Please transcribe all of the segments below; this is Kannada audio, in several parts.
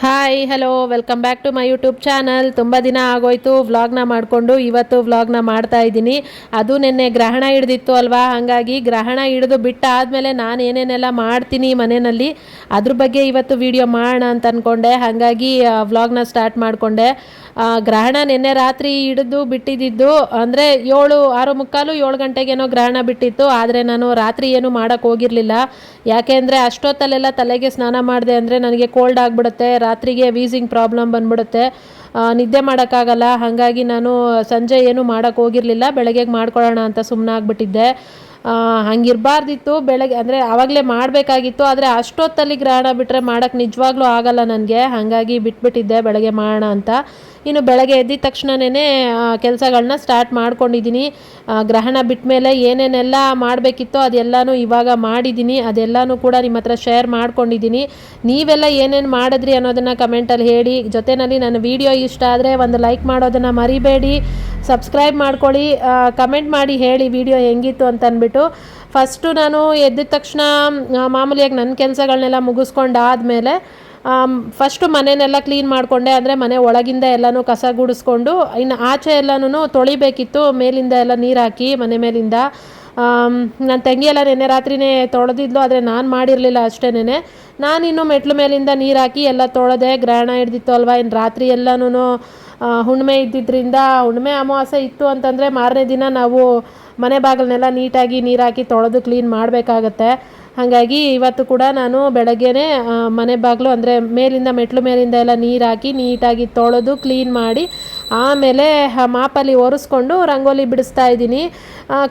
Hi hello welcome back to my YouTube channel. ತುಂಬ ದಿನ ಆಗೋಯ್ತು ವ್ಲಾಗ್ನ ಮಾಡಿಕೊಂಡು. ಇವತ್ತು ವ್ಲಾಗ್ನ ಮಾಡ್ತಾ ಇದ್ದೀನಿ. ಅದು ನಿನ್ನೆ ಗ್ರಹಣ ಹಿಡ್ದಿತ್ತು ಅಲ್ವಾ, ಹಾಗಾಗಿ ಗ್ರಹಣ ಹಿಡಿದು ಬಿಟ್ಟಾದಮೇಲೆ ನಾನು ಏನೇನೆಲ್ಲ ಮಾಡ್ತೀನಿ ಮನೆಯಲ್ಲಿ ಅದ್ರ ಬಗ್ಗೆ ಇವತ್ತು ವಿಡಿಯೋ ಮಾಡೋಣ ಅಂತ ಅಂದ್ಕೊಂಡೆ. ಹಾಗಾಗಿ ವ್ಲಾಗ್ನ ಸ್ಟಾರ್ಟ್ ಮಾಡಿಕೊಂಡೆ. ಗ್ರಹಣ ನಿನ್ನೆ ರಾತ್ರಿ ಹಿಡಿದು ಬಿಟ್ಟಿದ್ದು ಅಂದರೆ 6:45 7 ಗಂಟೆಗೇನೋ ಗ್ರಹಣ ಬಿಟ್ಟಿತ್ತು. ಆದರೆ ನಾನು ರಾತ್ರಿ ಏನು ಮಾಡೋಕ್ಕೆ ಹೋಗಿರಲಿಲ್ಲ. ಯಾಕೆಂದರೆ ಅಷ್ಟೊತ್ತಲ್ಲೆಲ್ಲ ತಲೆಗೆ ಸ್ನಾನ ಮಾಡಿದೆ ಅಂದರೆ ನನಗೆ ಕೋಲ್ಡ್ ಆಗಿಬಿಡುತ್ತೆ, ರಾತ್ರಿಗೆ ವೀಸಿಂಗ್ ಪ್ರಾಬ್ಲಮ್ ಬಂದ್ಬಿಡುತ್ತೆ, ನಿದ್ದೆ ಮಾಡೋಕ್ಕಾಗಲ್ಲ. ಹಾಗಾಗಿ ನಾನು ಸಂಜೆ ಏನು ಮಾಡೋಕ್ಕೆ ಹೋಗಿರಲಿಲ್ಲ, ಬೆಳಗ್ಗೆಗೆ ಮಾಡ್ಕೊಳ್ಳೋಣ ಅಂತ ಸುಮ್ಮನೆ ಆಗಿಬಿಟ್ಟಿದ್ದೆ. ಹಂಗಿರಬಾರ್ದಿತ್ತು, ಬೆಳಗ್ಗೆ ಅಂದರೆ ಆವಾಗಲೇ ಮಾಡಬೇಕಾಗಿತ್ತು. ಆದರೆ ಅಷ್ಟೊತ್ತಲ್ಲಿ ಗ್ರಹಣ ಬಿಟ್ಟರೆ ಮಾಡೋಕ್ಕೆ ನಿಜವಾಗ್ಲೂ ಆಗಲ್ಲ ನನಗೆ. ಹಾಗಾಗಿ ಬಿಟ್ಬಿಟ್ಟಿದ್ದೆ ಬೆಳಗ್ಗೆ ಮಾಡೋಣ ಅಂತ. ಇನ್ನು ಬೆಳಗ್ಗೆ ಎದ್ದಿದ ತಕ್ಷಣವೇ ಕೆಲಸಗಳನ್ನ ಸ್ಟಾರ್ಟ್ ಮಾಡ್ಕೊಂಡಿದ್ದೀನಿ. ಗ್ರಹಣ ಬಿಟ್ಟ ಮೇಲೆ ಏನೇನೆಲ್ಲ ಮಾಡಬೇಕಿತ್ತೋ ಅದೆಲ್ಲನೂ ಇವಾಗ ಮಾಡಿದ್ದೀನಿ. ಅದೆಲ್ಲನೂ ಕೂಡ ನಿಮ್ಮ ಹತ್ರ ಶೇರ್ ಮಾಡ್ಕೊಂಡಿದ್ದೀನಿ. ನೀವೆಲ್ಲ ಏನೇನು ಮಾಡಿದ್ರಿ ಅನ್ನೋದನ್ನು ಕಮೆಂಟಲ್ಲಿ ಹೇಳಿ. ಜೊತೆಯಲ್ಲಿ ನನ್ನ ವಿಡಿಯೋ ಇಷ್ಟ ಆದರೆ ಒಂದು ಲೈಕ್ ಮಾಡೋದನ್ನು ಮರಿಬೇಡಿ, ಸಬ್ಸ್ಕ್ರೈಬ್ ಮಾಡ್ಕೊಳ್ಳಿ, ಕಮೆಂಟ್ ಮಾಡಿ ಹೇಳಿ ವಿಡಿಯೋ ಹೆಂಗಿತ್ತು ಅಂತ ಅಂದ್ಬಿಟ್ಟು. ಫಸ್ಟು ನಾನು ಎದ್ದಿದ ತಕ್ಷಣ ಮಾಮೂಲಿಯಾಗಿ ನನ್ನ ಕೆಲಸಗಳನ್ನೆಲ್ಲ ಮುಗಿಸ್ಕೊಂಡಾದಮೇಲೆ ಫಸ್ಟು ಮನೆಯೆಲ್ಲ ಕ್ಲೀನ್ ಮಾಡಿಕೊಂಡೆ. ಅಂದರೆ ಮನೆ ಒಳಗಿಂದ ಎಲ್ಲನೂ ಕಸ ಗುಡಿಸ್ಕೊಂಡು ಇನ್ನು ಆಚೆ ಎಲ್ಲನೂ ತೊಳಿಬೇಕಿತ್ತು, ಮೇಲಿಂದ ಎಲ್ಲ ನೀರು ಹಾಕಿ ಮನೆ ಮೇಲಿಂದ. ನನ್ನ ತಂಗಿ ಎಲ್ಲ ನೆನ್ನೆ ರಾತ್ರಿನೇ ತೊಳೆದಿದ್ಲು, ಆದರೆ ನಾನು ಮಾಡಿರಲಿಲ್ಲ ಅಷ್ಟೇನೆ. ನಾನಿನ್ನು ಮೆಟ್ಲು ಮೇಲಿಂದ ನೀರು ಹಾಕಿ ಎಲ್ಲ ತೊಳೆದೆ. ಗ್ರಹಣ ಹಿಡ್ದಿತ್ತು ಅಲ್ವಾ, ಇನ್ನು ರಾತ್ರಿ ಎಲ್ಲನೂ ಹುಣ್ಣಿಮೆ ಇದ್ದಿದ್ದರಿಂದ, ಹುಣ್ಣಿಮೆ ಅಮಾವಾಸ್ಯೆ ಇತ್ತು ಅಂತಂದರೆ ಮಾರನೇ ದಿನ ನಾವು ಮನೆ ಬಾಗಿಲನ್ನೆಲ್ಲ ನೀಟಾಗಿ ನೀರು ಹಾಕಿ ತೊಳೆದು ಕ್ಲೀನ್ ಮಾಡಬೇಕಾಗತ್ತೆ. ಹಾಗಾಗಿ ಇವತ್ತು ಕೂಡ ನಾನು ಬೆಳಗ್ಗೆನೇ ಮನೆ ಬಾಗಿಲು ಅಂದರೆ ಮೇಲಿಂದ ಮೆಟ್ಲು ಮೇಲಿಂದ ಎಲ್ಲ ನೀರು ಹಾಕಿ ನೀಟಾಗಿ ತೊಳೆದು ಕ್ಲೀನ್ ಮಾಡಿ ಆಮೇಲೆ ಮಾಪಲ್ಲಿ ಒರೆಸ್ಕೊಂಡು ರಂಗೋಲಿ ಬಿಡಿಸ್ತಾ ಇದ್ದೀನಿ.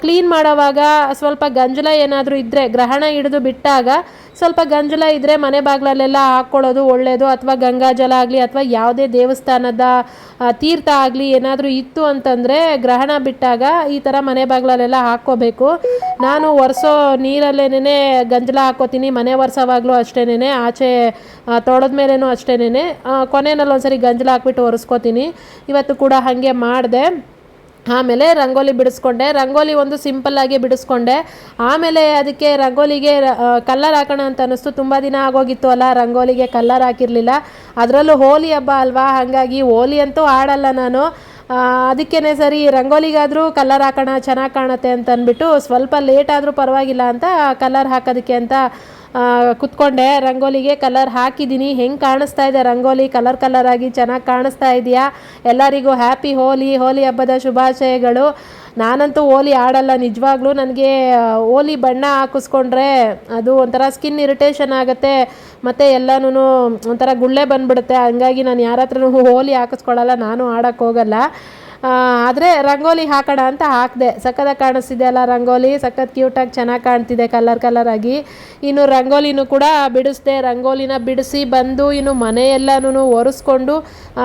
ಕ್ಲೀನ್ ಮಾಡೋವಾಗ ಸ್ವಲ್ಪ ಗಂಜಲ ಏನಾದರೂ ಇದ್ದರೆ, ಗ್ರಹಣ ಹಿಡಿದು ಬಿಟ್ಟಾಗ ಸ್ವಲ್ಪ ಗಂಜಲ ಇದ್ದರೆ ಮನೆ ಬಾಗಿಲಲ್ಲೆಲ್ಲ ಹಾಕ್ಕೊಳ್ಳೋದು ಒಳ್ಳೆಯದು. ಅಥವಾ ಗಂಗಾಜಲ ಆಗಲಿ ಅಥವಾ ಯಾವುದೇ ದೇವಸ್ಥಾನದ ತೀರ್ಥ ಆಗಲಿ ಏನಾದರೂ ಇತ್ತು ಅಂತಂದರೆ ಗ್ರಹಣ ಬಿಟ್ಟಾಗ ಈ ಥರ ಮನೆ ಬಾಗಿಲಲ್ಲೆಲ್ಲ ಹಾಕ್ಕೋಬೇಕು. ನಾನು ಒರೆಸೋ ನೀರಲ್ಲೇನೆ ಗಂಜಲ ಹಾಕ್ಕೋತೀನಿ. ಮನೆ ಒರೆಸೋವಾಗಲೂ ಅಷ್ಟೇನೆ, ಆಚೆ ತೊಳೆದ ಮೇಲೇನೂ ಅಷ್ಟೇನೆ, ಕೊನೆಯಲ್ಲಿ ಒಂದ್ಸರಿ ಗಂಜಲ ಹಾಕ್ಬಿಟ್ಟು ಒರೆಸ್ಕೋತೀನಿ. ಇವತ್ತು ಕೂಡ ಹಾಗೆ ಮಾಡಿದೆ. ಆಮೇಲೆ ರಂಗೋಲಿ ಬಿಡಿಸ್ಕೊಂಡೆ. ರಂಗೋಲಿ ಒಂದು ಸಿಂಪಲ್ಲಾಗಿ ಬಿಡಿಸ್ಕೊಂಡೆ. ಆಮೇಲೆ ಅದಕ್ಕೆ ರಂಗೋಲಿಗೆ ಕಲ್ಲರ್ ಹಾಕೋಣ ಅಂತ ಅನ್ನಿಸ್ತು. ತುಂಬ ದಿನ ಆಗೋಗಿತ್ತು ಅಲ್ಲ ರಂಗೋಲಿಗೆ ಕಲ್ಲರ್ ಹಾಕಿರಲಿಲ್ಲ. ಅದರಲ್ಲೂ ಹೋಲಿ ಹಬ್ಬ ಅಲ್ವಾ, ಹಾಗಾಗಿ ಹೋಲಿ ಅಂತೂ ಆಡಲ್ಲ ನಾನು. ಅದಕ್ಕೇ ಸರಿ ರಂಗೋಲಿಗಾದರೂ ಕಲ್ಲರ್ ಹಾಕೋಣ ಚೆನ್ನಾಗಿ ಕಾಣುತ್ತೆ ಅಂತ ಅಂದ್ಬಿಟ್ಟು ಸ್ವಲ್ಪ ಲೇಟ್ ಆದರೂ ಪರವಾಗಿಲ್ಲ ಅಂತ ಕಲ್ಲರ್ ಹಾಕೋದಕ್ಕೆ ಅಂತ ಕುತ್ಕೊಂಡೆ. ರಂಗೋಲಿಗೆ ಕಲರ್ ಹಾಕಿದ್ದೀನಿ. ಹೆಂಗೆ ಕಾಣಿಸ್ತಾ ಇದೆ ರಂಗೋಲಿ, ಕಲರ್ ಆಗಿ ಚೆನ್ನಾಗಿ ಕಾಣಿಸ್ತಾ ಇದೆಯಾ? ಎಲ್ಲರಿಗೂ ಹ್ಯಾಪಿ ಹೋಲಿ ಹಬ್ಬದ ಶುಭಾಶಯಗಳು. ನಾನಂತೂ ಹೋಲಿ ಆಡಲ್ಲ ನಿಜವಾಗ್ಲೂ. ನನಗೆ ಹೋಲಿ ಬಣ್ಣ ಹಾಕಿಸ್ಕೊಂಡ್ರೆ ಅದು ಒಂಥರ ಸ್ಕಿನ್ ಇರಿಟೇಷನ್ ಆಗುತ್ತೆ, ಮತ್ತು ಎಲ್ಲನೂ ಒಂಥರ ಗುಳ್ಳೆ ಬಂದುಬಿಡುತ್ತೆ. ಹಂಗಾಗಿ ನಾನು ಯಾರ ಹತ್ರನೂ ಹೋಲಿ ಹಾಕಿಸ್ಕೊಳ್ಳಲ್ಲ, ನಾನು ಆಡೋಕ್ಕೆ ಹೋಗಲ್ಲ. ಆದರೆ ರಂಗೋಲಿ ಹಾಕೋಣ ಅಂತ ಹಾಕಿದೆ. ಸಖತ್ತಾಗಿ ಕಾಣಿಸ್ತಿದೆ ಅಲ್ಲ ರಂಗೋಲಿ, ಸಖತ್ ಕ್ಯೂಟಾಗಿ ಚೆನ್ನಾಗಿ ಕಾಣ್ತಿದೆ ಕಲರ್ ಆಗಿ. ಇನ್ನು ರಂಗೋಲಿನೂ ಕೂಡ ಬಿಡಿಸ್ದೆ. ರಂಗೋಲಿನ ಬಿಡಿಸಿ ಬಂದು ಇನ್ನು ಮನೆಯೆಲ್ಲನೂ ಒರೆಸ್ಕೊಂಡು,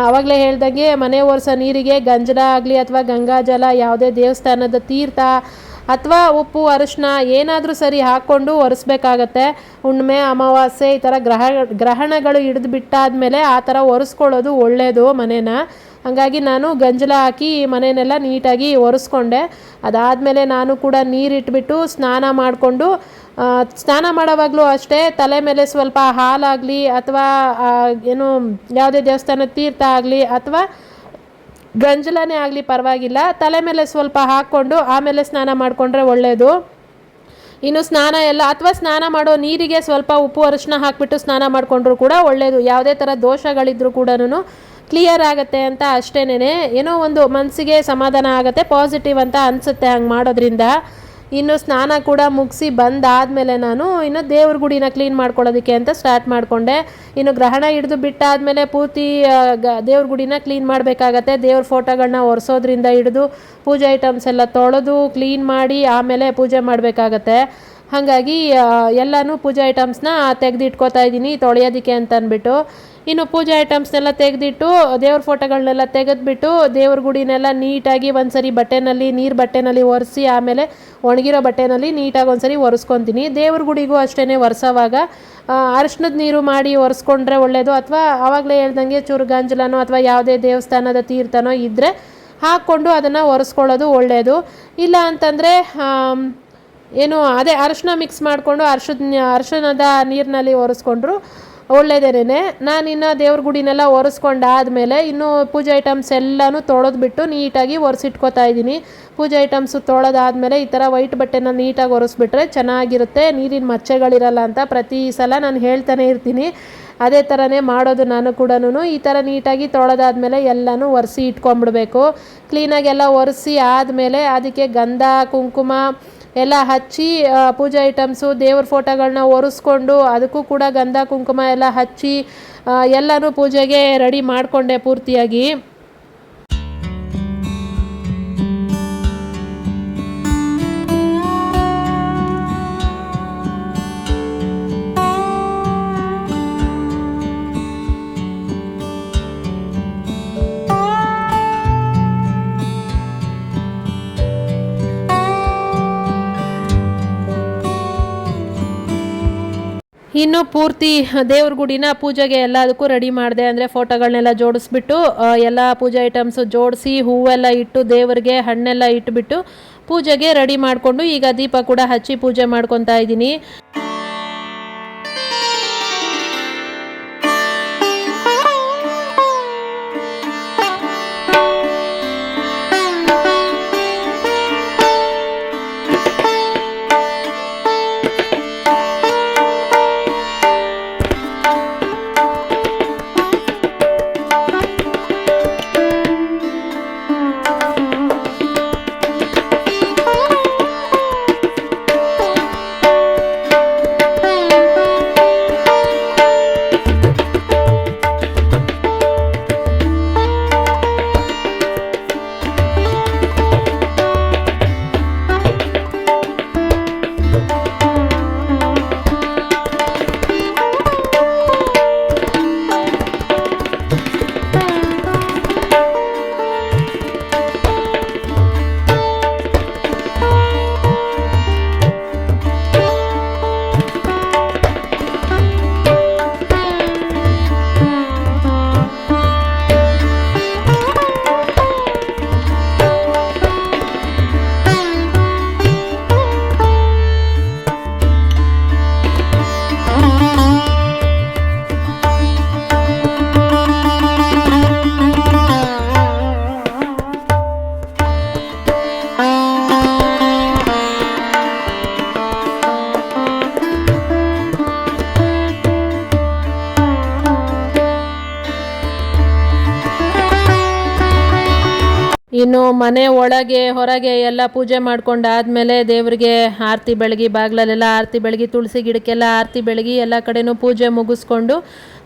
ಆವಾಗಲೇ ಹೇಳ್ದಂಗೆ ಮನೆ ಒರೆಸೋ ನೀರಿಗೆ ಗಂಜಲ ಆಗಲಿ ಅಥವಾ ಗಂಗಾಜಲ, ಯಾವುದೇ ದೇವಸ್ಥಾನದ ತೀರ್ಥ ಅಥವಾ ಉಪ್ಪು ಅರಿಶಿನ ಏನಾದರೂ ಸರಿ ಹಾಕ್ಕೊಂಡು ಒರೆಸ್ಬೇಕಾಗತ್ತೆ. ಹುಣ್ಣಿಮೆ ಅಮಾವಾಸ್ಯೆ ಈ ಥರ ಗ್ರಹಣಗಳು ಹಿಡಿದು ಬಿಟ್ಟಾದಮೇಲೆ ಆ ಥರ ಒರೆಸ್ಕೊಳ್ಳೋದು ಒಳ್ಳೆಯದು ಮನೇನ. ಹಾಗಾಗಿ ನಾನು ಗಂಜಲ ಹಾಕಿ ಮನೆಯನ್ನೆಲ್ಲ ನೀಟಾಗಿ ಒರೆಸ್ಕೊಂಡೆ. ಅದಾದಮೇಲೆ ನಾನು ಕೂಡ ನೀರಿಟ್ಬಿಟ್ಟು ಸ್ನಾನ ಮಾಡಿಕೊಂಡು, ಸ್ನಾನ ಮಾಡೋವಾಗಲೂ ಅಷ್ಟೇ ತಲೆ ಮೇಲೆ ಸ್ವಲ್ಪ ಹಾಲಾಗಲಿ ಅಥವಾ ಏನು ಯಾವುದೇ ದೇವಸ್ಥಾನದ ತೀರ್ಥ ಆಗಲಿ ಅಥವಾ ಗಂಜಲನೇ ಆಗಲಿ ಪರವಾಗಿಲ್ಲ, ತಲೆ ಮೇಲೆ ಸ್ವಲ್ಪ ಹಾಕ್ಕೊಂಡು ಆಮೇಲೆ ಸ್ನಾನ ಮಾಡಿಕೊಂಡ್ರೆ ಒಳ್ಳೆಯದು. ಇನ್ನು ಸ್ನಾನ ಎಲ್ಲ ಅಥವಾ ಸ್ನಾನ ಮಾಡೋ ನೀರಿಗೆ ಸ್ವಲ್ಪ ಉಪ್ಪು ಅರಿಶಿನ ಹಾಕಿಬಿಟ್ಟು ಸ್ನಾನ ಮಾಡಿಕೊಂಡ್ರೂ ಕೂಡ ಒಳ್ಳೆಯದು. ಯಾವುದೇ ಥರ ದೋಷಗಳಿದ್ರೂ ಕೂಡ ಕ್ಲಿಯರ್ ಆಗುತ್ತೆ ಅಂತ ಅಷ್ಟೇನೆ. ಏನೋ ಒಂದು ಮನಸ್ಸಿಗೆ ಸಮಾಧಾನ ಆಗುತ್ತೆ, ಪಾಸಿಟಿವ್ ಅಂತ ಅನಿಸುತ್ತೆ ಹಂಗೆ ಮಾಡೋದ್ರಿಂದ. ಇನ್ನು ಸ್ನಾನ ಕೂಡ ಮುಗಿಸಿ ಬಂದಾದಮೇಲೆ ನಾನು ಇನ್ನು ದೇವ್ರ ಗುಡಿನ ಕ್ಲೀನ್ ಮಾಡ್ಕೊಳ್ಳೋದಕ್ಕೆ ಅಂತ ಸ್ಟಾರ್ಟ್ ಮಾಡಿಕೊಂಡೆ. ಇನ್ನು ಗ್ರಹಣ ಹಿಡಿದು ಬಿಟ್ಟಾದಮೇಲೆ ಪೂರ್ತಿ ದೇವ್ರ ಗುಡಿನ ಕ್ಲೀನ್ ಮಾಡಬೇಕಾಗತ್ತೆ. ದೇವ್ರ ಫೋಟೋಗಳನ್ನ ಒರೆಸೋದ್ರಿಂದ ಹಿಡಿದು ಪೂಜೆ ಐಟಮ್ಸ್ ಎಲ್ಲ ತೊಳೆದು ಕ್ಲೀನ್ ಮಾಡಿ ಆಮೇಲೆ ಪೂಜೆ ಮಾಡಬೇಕಾಗತ್ತೆ. ಹಾಗಾಗಿ ಎಲ್ಲನೂ ಪೂಜೆ ಐಟಮ್ಸ್ನ ತೆಗೆದಿಟ್ಕೋತಾ ಇದ್ದೀನಿ ತೊಳೆಯೋದಕ್ಕೆ ಅಂತ ಅಂದ್ಬಿಟ್ಟು. ಇನ್ನು ಪೂಜೆ ಐಟಮ್ಸ್ನೆಲ್ಲ ತೆಗೆದಿಟ್ಟು ದೇವ್ರ ಫೋಟೋಗಳನ್ನೆಲ್ಲ ತೆಗೆದುಬಿಟ್ಟು ದೇವ್ರ ಗುಡಿನೆಲ್ಲ ನೀಟಾಗಿ ಒಂದ್ಸರಿ ನೀರು ಬಟ್ಟೆನಲ್ಲಿ ಒರೆಸಿ ಆಮೇಲೆ ಒಣಗಿರೋ ಬಟ್ಟೆನಲ್ಲಿ ನೀಟಾಗಿ ಒಂದ್ಸರಿ ಒರೆಸ್ಕೊತೀನಿ. ದೇವ್ರ ಗುಡಿಗೂ ಅಷ್ಟೇ ಒರೆಸೋವಾಗ ಅರಿಶಿನದ ನೀರು ಮಾಡಿ ಒರೆಸ್ಕೊಂಡ್ರೆ ಒಳ್ಳೆಯದು. ಅಥವಾ ಆವಾಗಲೇ ಹೇಳ್ದಂಗೆ ಚೂರು ಗಂಜಲನೋ ಅಥವಾ ಯಾವುದೇ ದೇವಸ್ಥಾನದ ತೀರ್ಥನೋ ಇದ್ದರೆ ಹಾಕ್ಕೊಂಡು ಅದನ್ನು ಒರೆಸ್ಕೊಳ್ಳೋದು ಒಳ್ಳೆಯದು. ಇಲ್ಲ ಅಂತಂದರೆ ಏನು ಅದೇ ಅರಿಶಿನ ಮಿಕ್ಸ್ ಮಾಡಿಕೊಂಡು ಅರಿಶಿಣದ ನೀರಿನಲ್ಲಿ ಒರೆಸ್ಕೊಂಡ್ರು ಒಳ್ಳೆಯದೇನೆ. ನಾನಿನ್ನು ದೇವ್ರ ಗುಡಿನೆಲ್ಲ ಒರೆಸ್ಕೊಂಡಾದಮೇಲೆ ಇನ್ನು ಪೂಜೆ ಐಟಮ್ಸ್ ಎಲ್ಲನೂ ತೊಳೆದ್ಬಿಟ್ಟು ನೀಟಾಗಿ ಒರೆಸಿಟ್ಕೋತಾ ಇದ್ದೀನಿ. ಪೂಜೆ ಐಟಮ್ಸು ತೊಳೆದಾದ್ಮೇಲೆ ಈ ಥರ ವೈಟ್ ಬಟ್ಟೆನ ನೀಟಾಗಿ ಒರೆಸ್ಬಿಟ್ರೆ ಚೆನ್ನಾಗಿರುತ್ತೆ, ನೀರಿನ ಮಚ್ಚೆಗಳಿರಲ್ಲ ಅಂತ ಪ್ರತಿ ಸಲ ನಾನು ಹೇಳ್ತಾನೆ ಇರ್ತೀನಿ. ಅದೇ ಥರನೇ ಮಾಡೋದು ನಾನು ಕೂಡ. ಈ ಥರ ನೀಟಾಗಿ ತೊಳೆದಾದ್ಮೇಲೆ ಎಲ್ಲನೂ ಒರೆಸಿ ಇಟ್ಕೊಂಡ್ಬಿಡ್ಬೇಕು. ಕ್ಲೀನಾಗಿ ಎಲ್ಲ ಒರೆಸಿ ಆದಮೇಲೆ ಅದಕ್ಕೆ ಗಂಧ ಕುಂಕುಮ ಎಲ್ಲ ಹಚ್ಚಿ ಪೂಜೆ ಐಟಮ್ಸು ದೇವ್ರ ಫೋಟೋಗಳನ್ನ ಒರೆಸ್ಕೊಂಡು ಅದಕ್ಕೂ ಕೂಡ ಗಂಧ ಕುಂಕುಮ ಎಲ್ಲ ಹಚ್ಚಿ ಎಲ್ಲನೂ ಪೂಜೆಗೆ ರೆಡಿ ಮಾಡಿಕೊಂಡೆ ಪೂರ್ತಿಯಾಗಿ. ಇನ್ನು ಪೂರ್ತಿ ದೇವ್ರ ಗುಡಿನ ಪೂಜೆಗೆ ಎಲ್ಲದಕ್ಕೂ ರೆಡಿ ಮಾಡಿದೆ. ಅಂದರೆ ಫೋಟೋಗಳನ್ನೆಲ್ಲ ಜೋಡಿಸ್ಬಿಟ್ಟು ಎಲ್ಲ ಪೂಜೆ ಐಟಮ್ಸು ಜೋಡಿಸಿ ಹೂವೆಲ್ಲ ಇಟ್ಟು ದೇವರಿಗೆ ಹಣ್ಣೆಲ್ಲ ಇಟ್ಬಿಟ್ಟು ಪೂಜೆಗೆ ರೆಡಿ ಮಾಡಿಕೊಂಡು ಈಗ ದೀಪ ಕೂಡ ಹಚ್ಚಿ ಪೂಜೆ ಮಾಡ್ಕೊತಾ ಇದ್ದೀನಿ. ಇನ್ನು ಮನೆ ಒಳಗೆ ಹೊರಗೆ ಎಲ್ಲ ಪೂಜೆ ಮಾಡ್ಕೊಂಡಾದ್ಮೇಲೆ ದೇವರಿಗೆ ಆರತಿ ಬೆಳಗಿ ಬಾಗಿಲಲ್ಲೆಲ್ಲ ಆರತಿ ಬೆಳಗಿ ತುಳಸಿ ಗಿಡಕ್ಕೆಲ್ಲ ಆರತಿ ಬೆಳಗಿ ಎಲ್ಲ ಕಡೆನೂ ಪೂಜೆ ಮುಗಿಸ್ಕೊಂಡು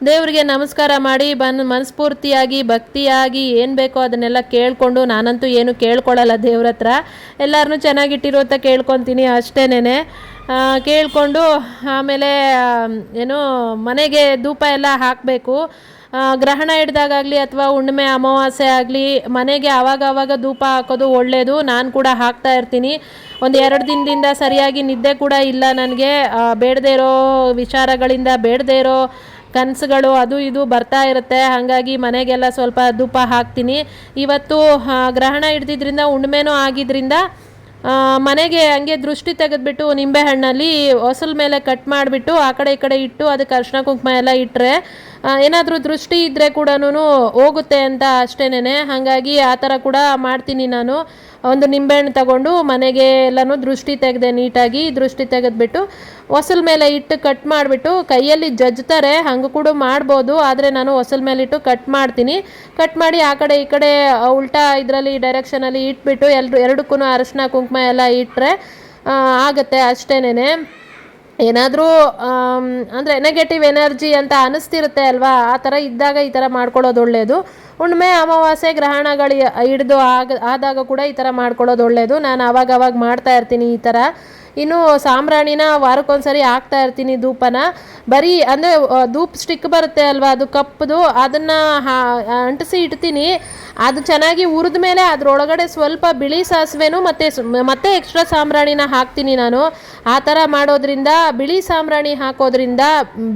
ದೇವರಿಗೆ ನಮಸ್ಕಾರ ಮಾಡಿ ಮನಸ್ಫೂರ್ತಿಯಾಗಿ ಭಕ್ತಿಯಾಗಿ ಏನು ಬೇಕೋ ಅದನ್ನೆಲ್ಲ ಕೇಳಿಕೊಂಡು, ನಾನಂತೂ ಏನು ಕೇಳ್ಕೊಳ್ಳಲ್ಲ ದೇವ್ರ ಹತ್ರ, ಎಲ್ಲರನ್ನೂ ಚೆನ್ನಾಗಿಟ್ಟಿರೋ ಅಂತ ಕೇಳ್ಕೊತೀನಿ ಅಷ್ಟೇನೆ. ಕೇಳಿಕೊಂಡು ಆಮೇಲೆ ಏನು ಮನೆಗೆ ಧೂಪ ಎಲ್ಲ ಹಾಕಬೇಕು. ಗ್ರಹಣ ಹಿಡ್ದಾಗಲಿ ಅಥವಾ ಹುಣ್ಣಿಮೆ ಅಮಾವಾಸ್ಯೆ ಆಗಲಿ ಮನೆಗೆ ಆವಾಗ ಧೂಪ ಹಾಕೋದು ಒಳ್ಳೆಯದು. ನಾನು ಕೂಡ ಹಾಕ್ತಾ ಇರ್ತೀನಿ. ಒಂದು 2 ದಿನದಿಂದ ಸರಿಯಾಗಿ ನಿದ್ದೆ ಕೂಡ ಇಲ್ಲ ನನಗೆ. ಬೇಡದೇ ಇರೋ ವಿಚಾರಗಳಿಂದ ಬೇಡದೇ ಇರೋ ಕನಸುಗಳು ಅದು ಇದು ಬರ್ತಾ ಇರುತ್ತೆ. ಹಾಗಾಗಿ ಮನೆಗೆಲ್ಲ ಸ್ವಲ್ಪ ಧೂಪ ಹಾಕ್ತೀನಿ. ಇವತ್ತು ಗ್ರಹಣ ಹಿಡ್ದಿದ್ರಿಂದ ಹುಣ್ಣಿಮೆನೂ ಆಗಿದ್ದರಿಂದ ಮನೆಗೆ ಹಂಗೆ ದೃಷ್ಟಿ ತೆಗೆದ್ಬಿಟ್ಟು ನಿಂಬೆಹಣ್ಣಲ್ಲಿ ಹೊಸಲ ಮೇಲೆ ಕಟ್ ಮಾಡಿಬಿಟ್ಟು ಆ ಕಡೆ ಈ ಕಡೆ ಇಟ್ಟು ಅದಕ್ಕೆ ಅರಿಶಿನ ಕುಂಕುಮ ಎಲ್ಲ ಇಟ್ಟರೆ ಏನಾದರೂ ದೃಷ್ಟಿ ಇದ್ದರೆ ಕೂಡ ಹೋಗುತ್ತೆ ಅಂತ ಅಷ್ಟೇನೆ. ಹಾಗಾಗಿ ಆ ಥರ ಕೂಡ ಮಾಡ್ತೀನಿ ನಾನು. ಒಂದು ನಿಂಬೆಹಣ್ಣು ತಗೊಂಡು ಮನೆಗೆ ಎಲ್ಲನೂ ದೃಷ್ಟಿ ತೆಗೆದೆ, ನೀಟಾಗಿ ದೃಷ್ಟಿ ತೆಗೆದ್ಬಿಟ್ಟು ಹೊಸಲ ಮೇಲೆ ಇಟ್ಟು ಕಟ್ ಮಾಡಿಬಿಟ್ಟು ಕೈಯಲ್ಲಿ ಜಜ್ತಾರೆ, ಹಂಗೆ ಕೂಡ ಮಾಡ್ಬೋದು. ಆದರೆ ನಾನು ಹೊಸಲ ಮೇಲಿಟ್ಟು ಕಟ್ ಮಾಡ್ತೀನಿ. ಕಟ್ ಮಾಡಿ ಆ ಕಡೆ ಈ ಕಡೆ ಉಲ್ಟಾ ಇದರಲ್ಲಿ ಡೈರೆಕ್ಷನಲ್ಲಿ ಇಟ್ಬಿಟ್ಟು ಎರಡಕ್ಕೂ ಅರಿಶಿನ ಕುಂಕುಮ ಎಲ್ಲ ಇಟ್ಟರೆ ಆಗುತ್ತೆ ಅಷ್ಟೇನೆ. ಏನಾದರೂ ಅಂದರೆ ನೆಗೆಟಿವ್ ಎನರ್ಜಿ ಅಂತ ಅನ್ನಿಸ್ತಿರುತ್ತೆ ಅಲ್ವಾ, ಆ ಥರ ಇದ್ದಾಗ ಈ ಥರ ಮಾಡ್ಕೊಳ್ಳೋದು ಒಳ್ಳೆಯದು. ಹುಣ್ಣಿಮೆ ಅಮಾವಾಸ್ಯೆ ಗ್ರಹಣಗಳು ಹಿಡಿದು ಆದಾಗ ಕೂಡ ಈ ಥರ ಮಾಡ್ಕೊಳ್ಳೋದು ಒಳ್ಳೆಯದು. ನಾನು ಆವಾಗ ಮಾಡ್ತಾ ಇರ್ತೀನಿ ಈ ಥರ. ಇನ್ನು ಸಾಂಬ್ರಾಣಿನ ವಾರಕ್ಕೊಂದ್ಸರಿ ಹಾಕ್ತಾ ಇರ್ತೀನಿ ಧೂಪನ. ಬರೀ ಅಂದರೆ ಧೂಪ್ ಸ್ಟಿಕ್ ಬರುತ್ತೆ ಅಲ್ವಾ, ಅದು ಕಪ್ಪದು, ಅದನ್ನು ಅಂಟಿಸಿ ಇಡ್ತೀನಿ. ಅದು ಚೆನ್ನಾಗಿ ಹುರಿದ ಮೇಲೆ ಅದರೊಳಗಡೆ ಸ್ವಲ್ಪ ಬಿಳಿ ಸಾಸಿವೆನೂ ಮತ್ತೆ ಎಕ್ಸ್ಟ್ರಾ ಸಾಂಬ್ರಾಣಿನ ಹಾಕ್ತೀನಿ ನಾನು. ಆ ಥರ ಮಾಡೋದ್ರಿಂದ ಬಿಳಿ ಸಾಂಬ್ರಾಣಿ ಹಾಕೋದ್ರಿಂದ,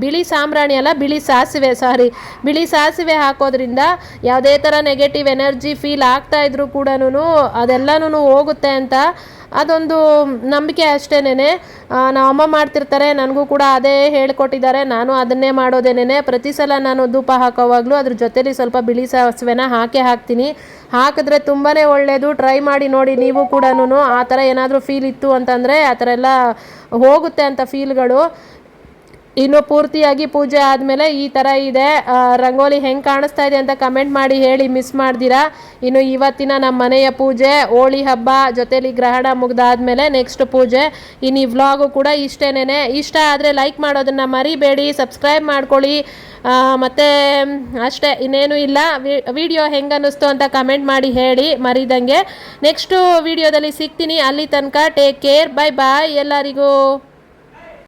ಬಿಳಿ ಸಾಂಬ್ರಾಣಿ ಅಲ್ಲ ಬಿಳಿ ಸಾಸಿವೆ ಹಾಕೋದ್ರಿಂದ ಯಾವುದೇ ಥರ ನೆಗೆಟಿವ್ ಎನರ್ಜಿ ಫೀಲ್ ಆಗ್ತಾ ಇದ್ರೂ ಕೂಡ ಅದೆಲ್ಲನೂ ಹೋಗುತ್ತೆ ಅಂತ ಅದೊಂದು ನಂಬಿಕೆ ಅಷ್ಟೇನೆ. ನಮ್ಮಮ್ಮ ಮಾಡ್ತಿರ್ತಾರೆ, ನನಗೂ ಕೂಡ ಅದೇ ಹೇಳ್ಕೊಟ್ಟಿದ್ದಾರೆ, ನಾನು ಅದನ್ನೇ ಮಾಡೋದೇನೆ. ಪ್ರತಿ ಸಲ ನಾನು ಧೂಪ ಹಾಕೋವಾಗಲೂ ಅದ್ರ ಜೊತೆಲಿ ಸ್ವಲ್ಪ ಬಿಳಿ ಸಾಸಿವೆನ ಹಾಕ್ತೀನಿ. ಹಾಕಿದ್ರೆ ತುಂಬಾ ಒಳ್ಳೆಯದು. ಟ್ರೈ ಮಾಡಿ ನೋಡಿ ನೀವು ಕೂಡ. ಆ ಥರ ಏನಾದರೂ ಫೀಲ್ ಇತ್ತು ಅಂತಂದರೆ ಆ ಥರ ಎಲ್ಲ ಹೋಗುತ್ತೆ ಅಂತ ಫೀಲ್ಗಳು. ಇನ್ನು ಪೂರ್ತಿಯಾಗಿ ಪೂಜೆ ಆದಮೇಲೆ ಈ ಥರ ಇದೆ. ರಂಗೋಲಿ ಹೆಂಗೆ ಕಾಣಿಸ್ತಾ ಇದೆ ಅಂತ ಕಮೆಂಟ್ ಮಾಡಿ ಹೇಳಿ, ಮಿಸ್ ಮಾಡ್ದಿರಾ. ಇನ್ನು ಇವತ್ತಿನ ನಮ್ಮ ಮನೆಯ ಪೂಜೆ, ಹೋಳಿ ಹಬ್ಬ ಜೊತೆಲಿ ಗ್ರಹಣ ಮುಗ್ದಾದ್ಮೇಲೆ ನೆಕ್ಸ್ಟ್ ಪೂಜೆ. ಇನ್ನು ಈ ವ್ಲಾಗು ಕೂಡ ಇಷ್ಟೇನೆ. ಇಷ್ಟ ಆದರೆ ಲೈಕ್ ಮಾಡೋದನ್ನು ಮರಿಬೇಡಿ, ಸಬ್ಸ್ಕ್ರೈಬ್ ಮಾಡ್ಕೊಳ್ಳಿ. ಮತ್ತು ಅಷ್ಟೇ, ಇನ್ನೇನು ಇಲ್ಲ. ವಿಡಿಯೋ ಹೆಂಗೆ ಅನ್ನಿಸ್ತು ಅಂತ ಕಮೆಂಟ್ ಮಾಡಿ ಹೇಳಿ ಮರಿದಂಗೆ. ನೆಕ್ಸ್ಟು ವಿಡಿಯೋದಲ್ಲಿ ಸಿಗ್ತೀನಿ. ಅಲ್ಲಿ ತನಕ ಟೇಕ್ ಕೇರ್, ಬೈ ಬಾಯ್ ಎಲ್ಲರಿಗೂ.